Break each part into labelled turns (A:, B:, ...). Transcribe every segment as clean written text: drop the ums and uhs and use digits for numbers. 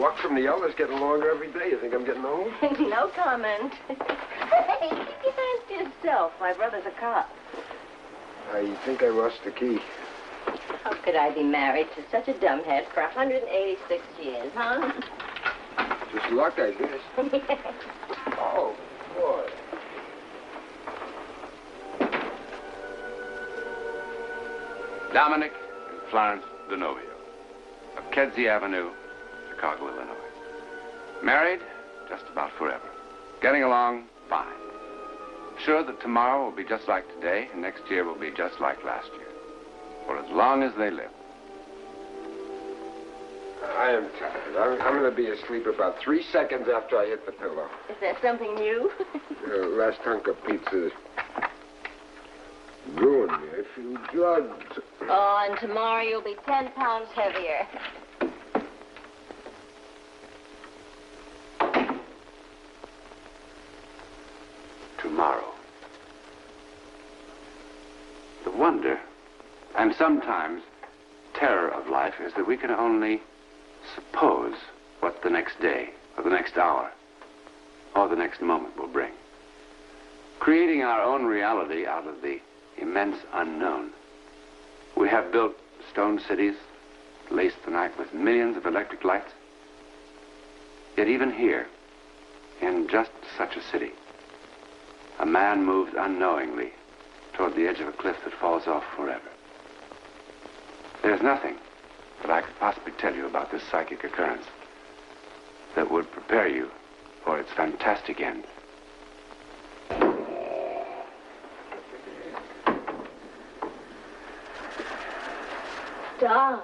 A: walk from the elders getting longer every day. You think I'm getting old?
B: No comment. Hey, keep your hands to yourself. My brother's a cop.
A: I think I lost the key.
B: How could I be married to such a dumbhead for 186 years, huh?
A: Just luck, I guess. Oh, boy.
C: Dominic and Florence Denovio of Kedzie Avenue, Chicago, Illinois. Married just about forever. Getting along fine. Sure that tomorrow will be just like today, and next year will be just like last year. For as long as they live.
A: I am tired. I'm going to be asleep about 3 seconds after I hit the pillow.
B: Is that something new?
A: The last hunk of pizza ruined me. I feel drugged.
B: Oh, and tomorrow you'll be 10 pounds heavier.
C: Tomorrow. The wonder, and sometimes terror of life, is that we can only suppose what the next day, or the next hour, or the next moment will bring. Creating our own reality out of the immense unknown. We have built stone cities, laced the night with millions of electric lights. Yet even here, in just such a city, a man moves unknowingly toward the edge of a cliff that falls off forever. There's nothing that I could possibly tell you about this psychic occurrence that would prepare you for its fantastic end.
B: Tom.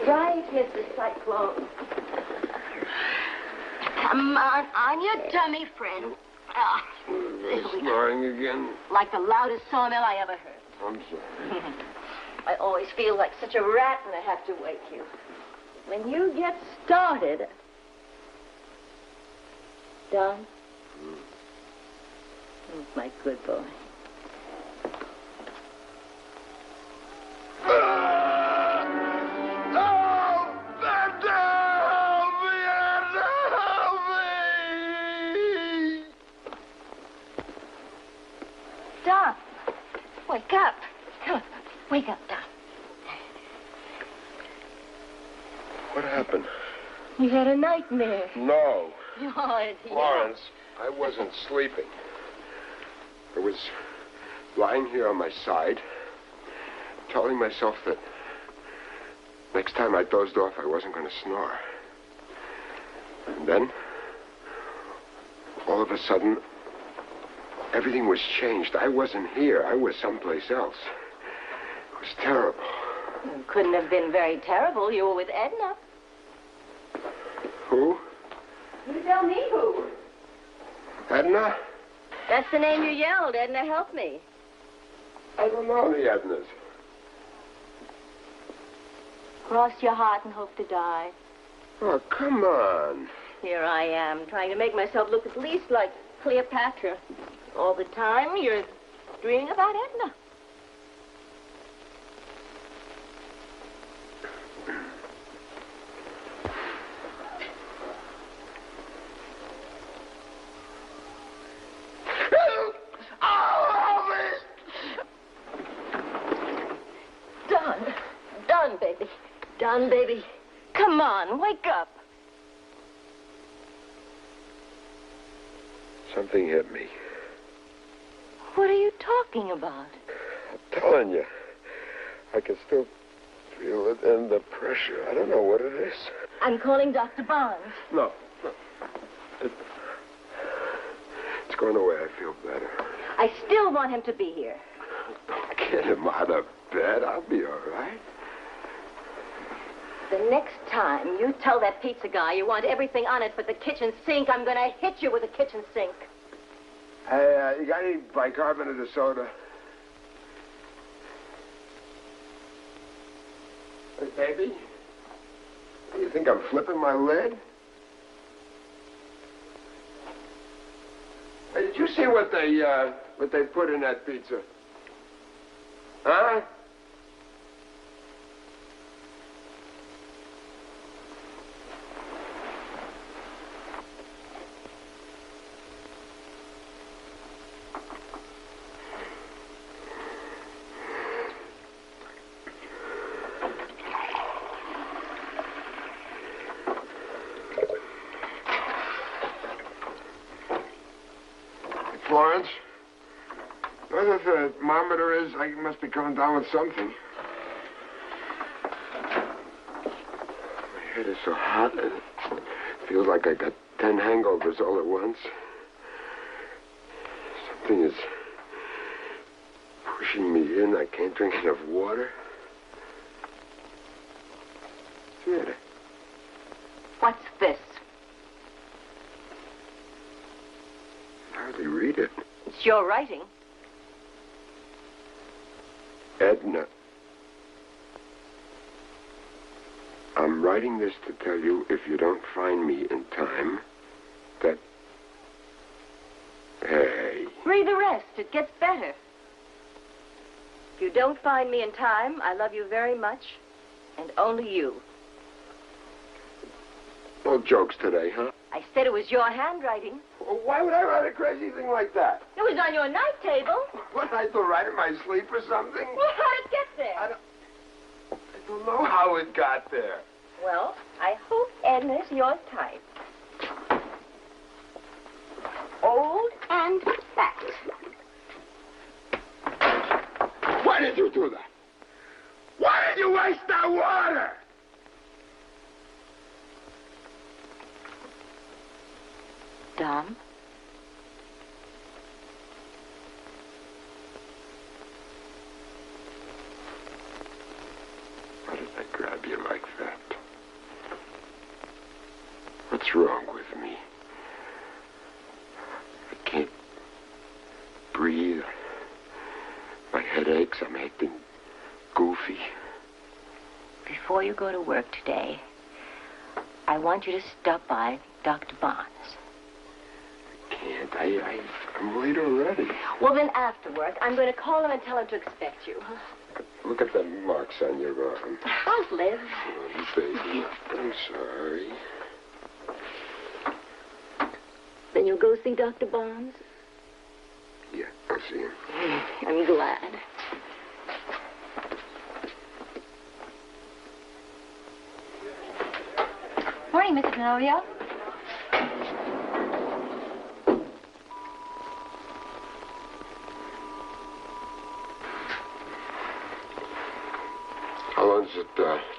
B: Right, Mr. Cyclone. Come on your tummy, friend.
A: Snoring again?
B: Like the loudest sawmill I ever heard.
A: I'm sorry.
B: I always feel like such a rat when I have to wake you. When you get started... Don? Oh, my good boy. Don, wake up. Come on, wake up, Don.
A: What happened?
B: You had a nightmare.
A: No.
B: Oh,
A: Florence, I wasn't sleeping. I was lying here on my side, telling myself that next time I dozed off, I wasn't going to snore. And then, all of a sudden, everything was changed. I wasn't here. I was someplace else. It was terrible.
B: It couldn't have been very terrible. You were with Edna.
A: Who?
B: You tell me who.
A: Edna?
B: That's the name you yelled. Edna, help me.
A: I don't know the Ednas.
B: Cross your heart and hope to die.
A: Oh, come on.
B: Here I am, trying to make myself look at least like Cleopatra. All the time, you're dreaming about Edna. Don, baby. Come on, wake up.
A: Something hit me.
B: What are you talking about?
A: I'm telling you. I can still feel it in the pressure. I don't know what it is.
B: I'm calling Dr. Barnes.
A: No. It's going away. I feel better.
B: I still want him to be here.
A: Don't get him out of bed. I'll be all right.
B: The next time you tell that pizza guy you want everything on it but the kitchen sink, I'm going to hit you with a kitchen sink.
A: Hey, you got any bicarbonate of soda? Hey, baby? You think I'm flipping my lid? Hey, did you see what they put in that pizza? Huh? Florence? Where the thermometer is, I must be coming down with something. My head is so hot, it feels like I got 10 hangovers all at once. Something is pushing me in. I can't drink enough water. Theater.
B: What's this?
A: I hardly read it.
B: It's your writing.
A: Edna. I'm writing this to tell you if you don't find me in time, that... Hey.
B: Read the rest. It gets better. If you don't find me in time, I love you very much, and only you.
A: No jokes today, huh?
B: I said it was your handwriting.
A: Well, why would I write a crazy thing like that?
B: It was on your night table.
A: What, I to write in my sleep or something?
B: Well, how did it get there?
A: I don't know how it got there.
B: Well, I hope Edna's your type. Old and fat.
A: Why did you do that? Why did you waste that water?
B: Dom?
A: Why did I grab you like that? What's wrong with me? I can't breathe. My head aches. I'm acting goofy.
B: Before you go to work today, I want you to stop by Dr. Barnes.
A: I can't. I'm late already.
B: Well, then after work, I'm going to call him and tell him to expect you.
A: Look at the marks on your arm.
B: Don't live.
A: Oh, baby. I'm sorry.
B: Then you'll go see Dr. Barnes?
A: Yeah, I'll see him.
B: I'm glad.
D: Morning, Mrs. Zenobia.
A: How long does it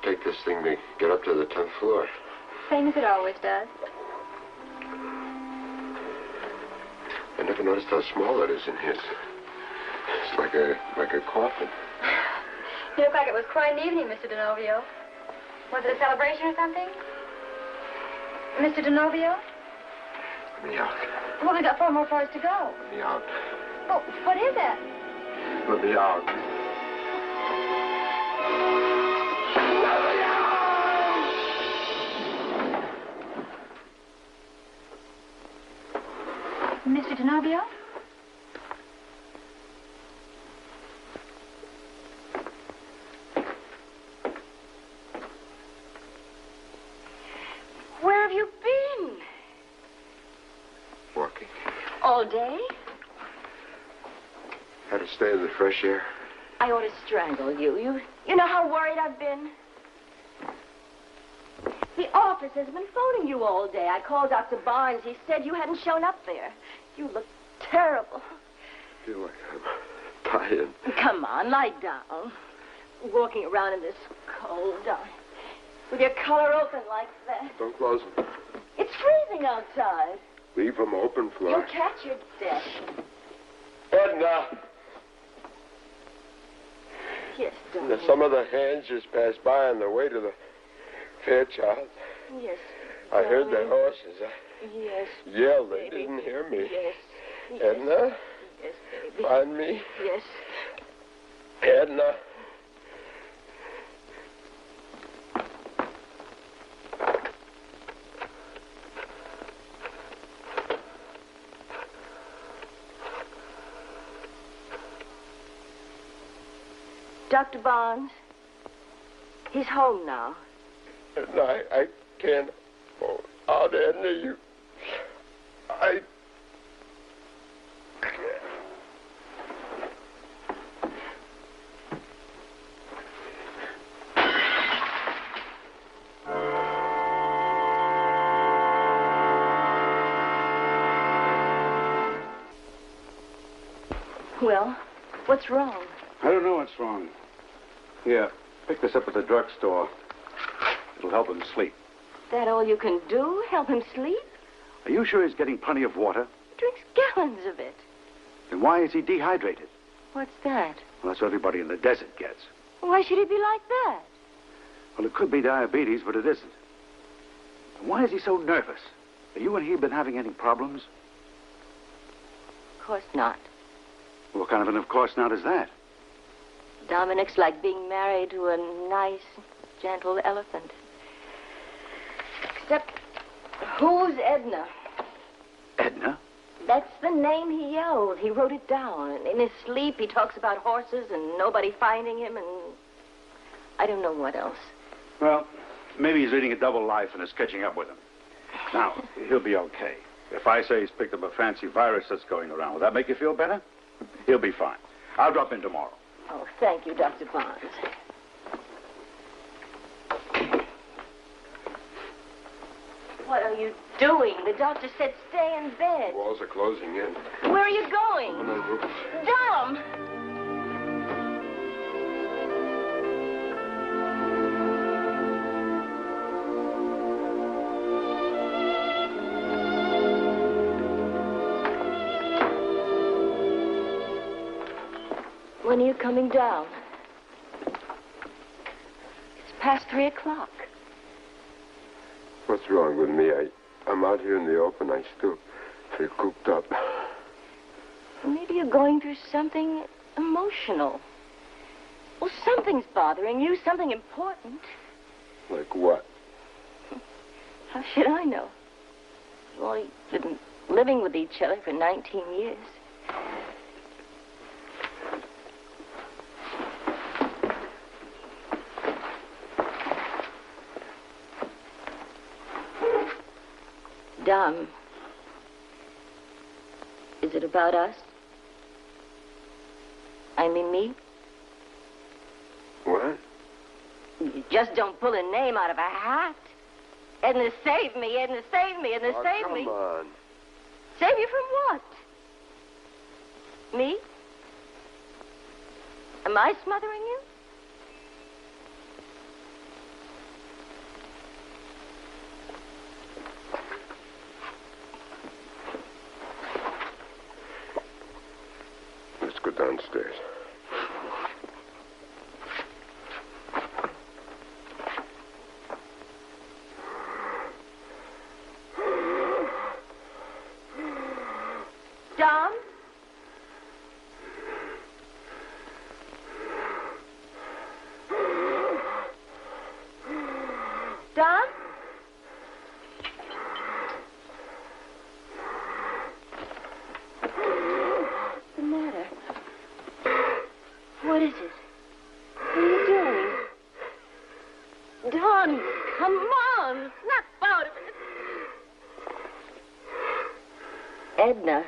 A: take this thing to get up to the 10th floor?
D: Same as it always does.
A: I never noticed how small it is in here. It's like a coffin.
D: You look like it was quite an evening, Mr. Denovio. Was it a celebration or something? Mr. Denovio?
A: Let me out.
D: Well, we got 4 more floors to go.
A: Let me out.
D: Well, what is it?
A: Let me out.
D: Mr. Denovio?
B: Where have you been?
A: Walking.
B: All day?
A: Had to stay in the fresh air.
B: I ought to strangle you. You know how worried I've been? The office has been phoning you all day. I called Dr. Barnes. He said you hadn't shown up there. You look terrible.
A: I feel like I'm dying.
B: Come on, lie down. Walking around in this cold, with your collar open like that.
A: Don't close them.
B: It's freezing outside.
A: Leave them open, Flora.
B: You'll catch your death.
A: Edna!
B: Yes, darling.
A: Some of the hands just passed by on their way to the Fairchild.
B: Yes.
A: I heard the
B: darling.
A: horses
B: Yes.
A: yell. They
B: baby.
A: didn't hear me.
B: Yes.
A: Edna?
B: Yes, baby.
A: Find me?
B: Yes.
A: Edna?
B: Dr. Barnes, he's home now.
A: Edna, I can't hold out, Edna. I...
B: Well, what's wrong?
C: I don't know what's wrong. Here, pick this up at the drugstore. It'll help him sleep.
B: Is that all you can do? Help him sleep?
C: Are you sure he's getting plenty of water?
B: He drinks gallons of it.
C: Then why is he dehydrated?
B: What's that?
C: Well, that's what everybody in the desert gets.
B: Why should he be like that?
C: Well, it could be diabetes, but it isn't. And why is he so nervous? Have you and he been having any problems?
B: Of course not.
C: What kind of course not is that?
B: Dominic's like being married to a nice, gentle elephant. Except, who's Edna?
C: Edna?
B: That's the name he yelled. He wrote it down. And in his sleep, he talks about horses and nobody finding him and I don't know what else.
C: Well, maybe he's leading a double life and is catching up with him. Now, he'll be okay. If I say he's picked up a fancy virus that's going around, will that make you feel better? He'll be fine. I'll drop in tomorrow.
B: Oh, thank you, Dr. Barnes. What are you doing? The doctor said stay in bed.
A: The walls are closing in.
B: Where are you going?
A: On the roof.
B: Dom! When are you coming down? It's past 3 o'clock.
A: What's wrong with me? I'm out here in the open. I still feel cooped up.
B: Maybe you're going through something emotional. Well, something's bothering you, something important.
A: Like what?
B: How should I know? Well, you've been living with each other for 19 years. Dom, is it about us? I mean me?
A: What?
B: You just don't pull a name out of a hat. Edna, save me. Edna, save me. Edna, save me.
A: Come on.
B: Save you from what? Me? Am I smothering you?
A: Let's go downstairs.
B: Dom? Dom? What's the matter? What is it? What are you doing? Dom, come on. Snap out of it. Edna.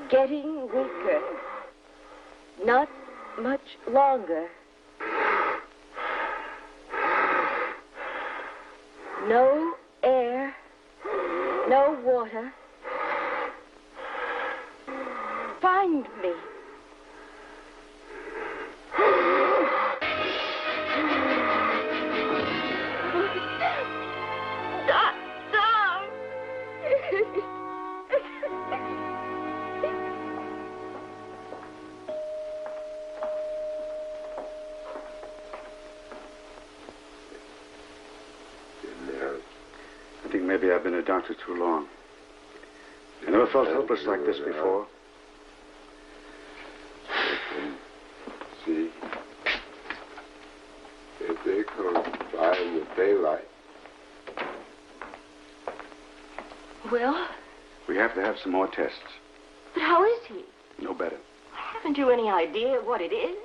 B: Getting weaker. Not much longer. No air. No water. Find me. Dom!
C: I think maybe I've been a doctor too long. I never felt helpless like this before.
A: See, if they come by in the daylight.
B: Well,
C: We have to have some more tests.
B: but how is he?
C: No better.
B: Haven't you any idea what it is?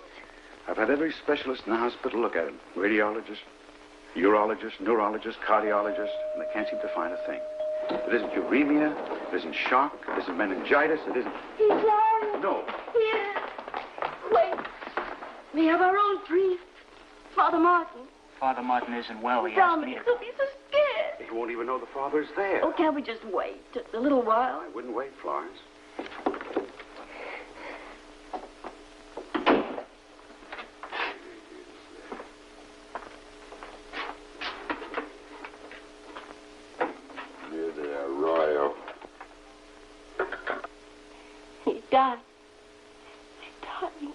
C: I've had every specialist in the hospital look at him. Radiologist, urologist, neurologist, cardiologist, and they can't seem to find a thing. It isn't uremia, it isn't shock, it isn't meningitis, it isn't...
B: He's down.
C: No.
B: Here. Wait. We have our own priest, Father Martin.
E: Father Martin isn't well. He asked me
B: Dominic,
E: to...
B: he'll be so scared.
C: He won't even know the father's there.
B: Oh, can't we just wait a little while?
C: I wouldn't wait, Florence.
B: die. He's dying.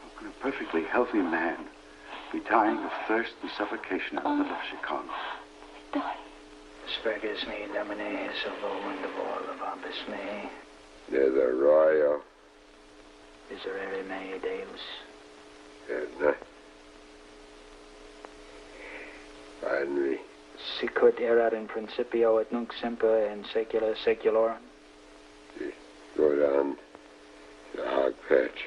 C: How can a perfectly healthy man be dying of thirst and suffocation in the middle of Chicago?
B: He's dying.
E: Spergus me domine solo wonderful of ambis me.
A: There's a royal.
E: Miserere me Deus.
A: Edna. Finally.
E: Sicut erat in principio et nunc semper in saecula saeculorum.
A: Go down the hog patch.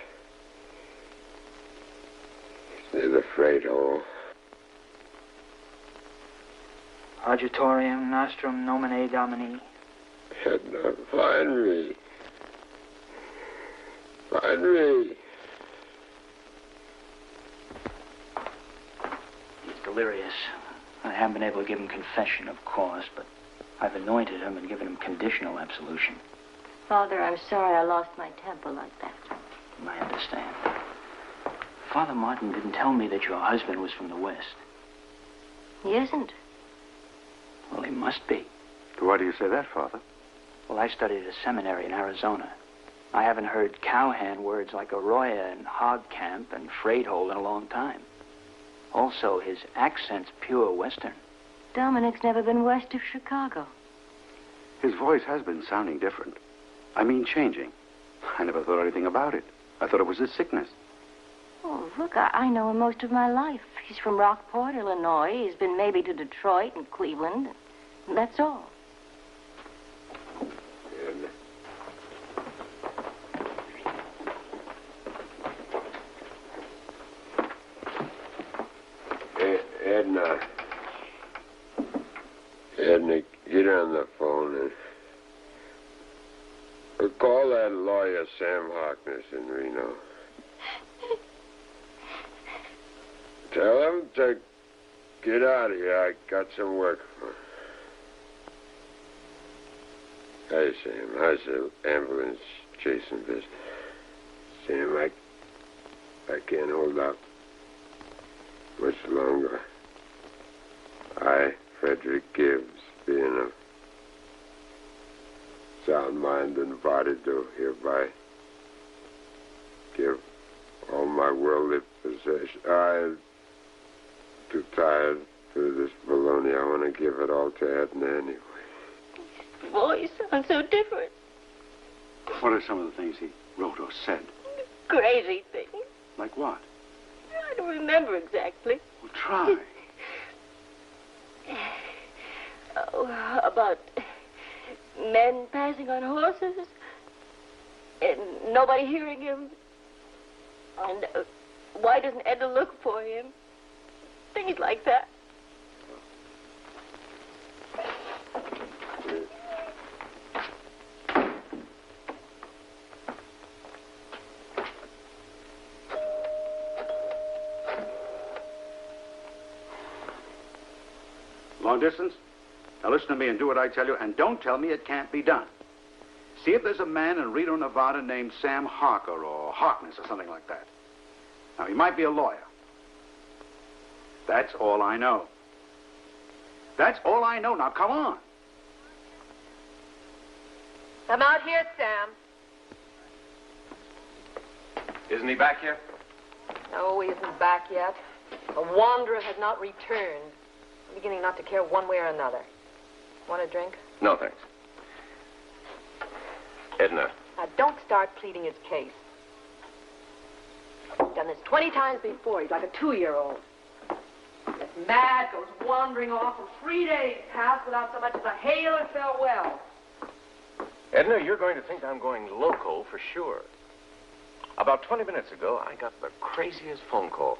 A: It's near the freight hole.
E: Agitorium nostrum nomine Domini.
A: Edna, find me. Find me.
E: He's delirious. I haven't been able to give him confession, of course, but I've anointed him and given him conditional absolution.
B: Father, I'm sorry I lost my temper like that.
E: I understand. Father Martin didn't tell me that your husband was from the West.
B: He isn't.
E: Well, he must be.
C: Why do you say that, Father?
E: Well, I studied at a seminary in Arizona. I haven't heard cowhand words like arroyo and hog camp and freight hole in a long time. Also, his accent's pure Western.
B: Dominic's never been west of Chicago.
C: His voice has been sounding different. I mean, changing. I never thought anything about it. I thought it was his sickness.
B: Oh, look, I know him most of my life. He's from Rockport, Illinois. He's been maybe to Detroit and Cleveland. And that's all.
A: Edna. Edna, get on the phone and call that lawyer Sam Harkness in Reno. Tell him to get out of here. I got some work for him. Hey, Sam. How's the ambulance chasing business? Sam, I can't hold out much longer. I, Frederick Gibbs, being of sound mind and body, do hereby give all my worldly possessions. I'm too tired for this baloney. I want to give it all to Edna anyway.
B: His voice sounds so different.
C: What are some of the things he wrote or said?
B: Crazy things.
C: Like what?
B: I don't remember exactly.
C: Well, try.
B: Oh, about men passing on horses and nobody hearing him. And why doesn't Edna look for him? Things like that.
C: Long distance? Now listen to me and do what I tell you, and don't tell me it can't be done. See if there's a man in Reno, Nevada named Sam Harker or Harkness or something like that. Now, he might be a lawyer. That's all I know. That's all I know. Now, come on.
F: I'm out here, Sam.
C: Isn't he back yet?
F: No, he isn't back yet. The wanderer had not returned. I'm beginning not to care one way or another. Want a drink?
G: No, thanks. Edna.
F: Now, don't start pleading his case. He's done this 20 times before. He's like a 2-year-old. Gets mad, goes wandering off, and 3 days pass without so much as a hail or farewell.
G: Edna, you're going to think I'm going loco for sure. About 20 minutes ago, I got the craziest phone call.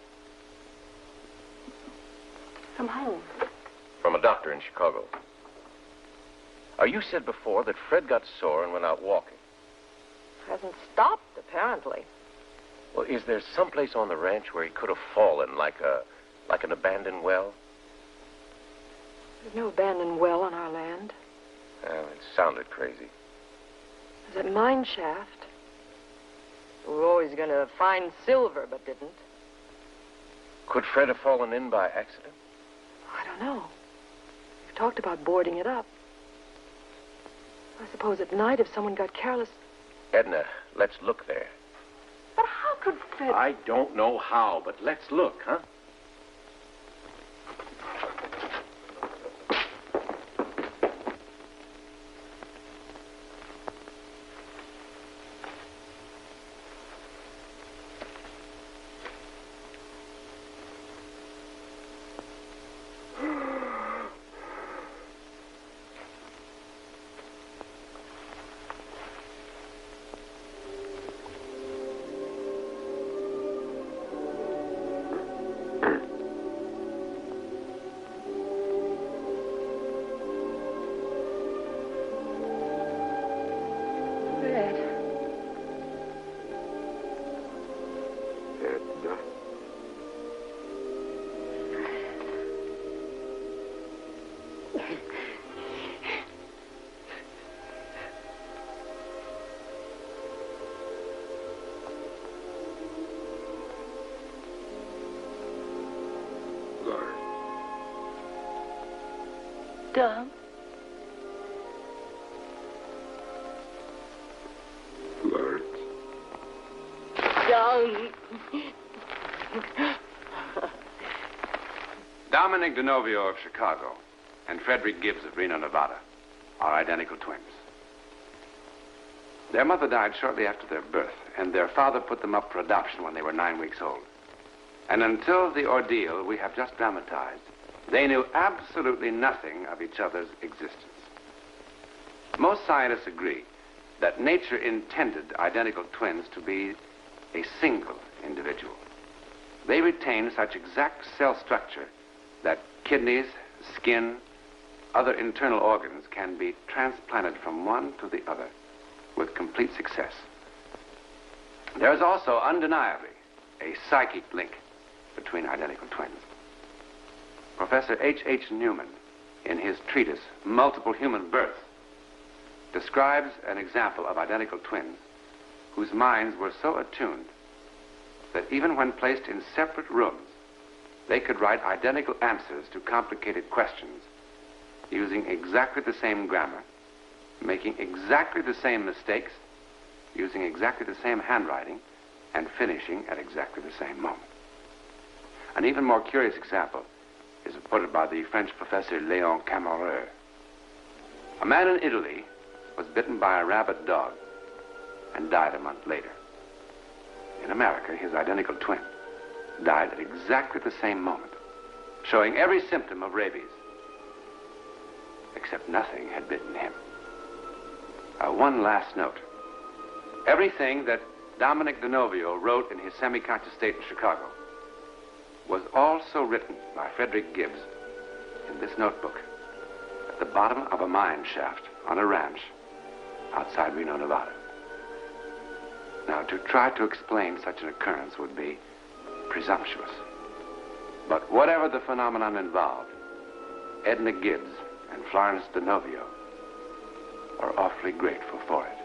B: From home.
G: From a doctor in Chicago. You said before that Fred got sore and went out walking.
F: Hasn't stopped, apparently.
G: Well, is there someplace on the ranch where he could have fallen, like an abandoned well?
F: There's no abandoned well on our land.
G: Well, it sounded crazy.
F: There's a mine shaft. We were always going to find silver, but didn't.
G: Could Fred have fallen in by accident?
F: I don't know. We've talked about boarding it up. I suppose at night, if someone got careless...
G: Edna, Let's look there.
F: But how could Fred...
G: I don't know how, but let's look, huh?
B: Dom?
A: Lawrence.
B: Dom.
C: Dominic DeNovio of Chicago and Frederick Gibbs of Reno, Nevada are identical twins. Their mother died shortly after their birth, and their father put them up for adoption when they were 9 weeks old. And until the ordeal we have just dramatized, they knew absolutely nothing of each other's existence. Most scientists agree that nature intended identical twins to be a single individual. They retain such exact cell structure that kidneys, skin, other internal organs can be transplanted from one to the other with complete success. There is also undeniably a psychic link between identical twins. Professor H.H. Newman, in his treatise, Multiple Human Births, describes an example of identical twins whose minds were so attuned that even when placed in separate rooms, they could write identical answers to complicated questions using exactly the same grammar, making exactly the same mistakes, using exactly the same handwriting, and finishing at exactly the same moment. An even more curious example is reported by the French professor Léon Camareux. A man in Italy was bitten by a rabid dog and died a month later. In America, his identical twin died at exactly the same moment, showing every symptom of rabies, except nothing had bitten him. One last note. Everything that Dominic DeNovio wrote in his semi-conscious state in Chicago was also written by Frederick Gibbs in this notebook at the bottom of a mine shaft on a ranch outside Reno, Nevada. Now, to try to explain such an occurrence would be presumptuous. But whatever the phenomenon involved, Edna Gibbs and Florence DeNovio are awfully grateful for it.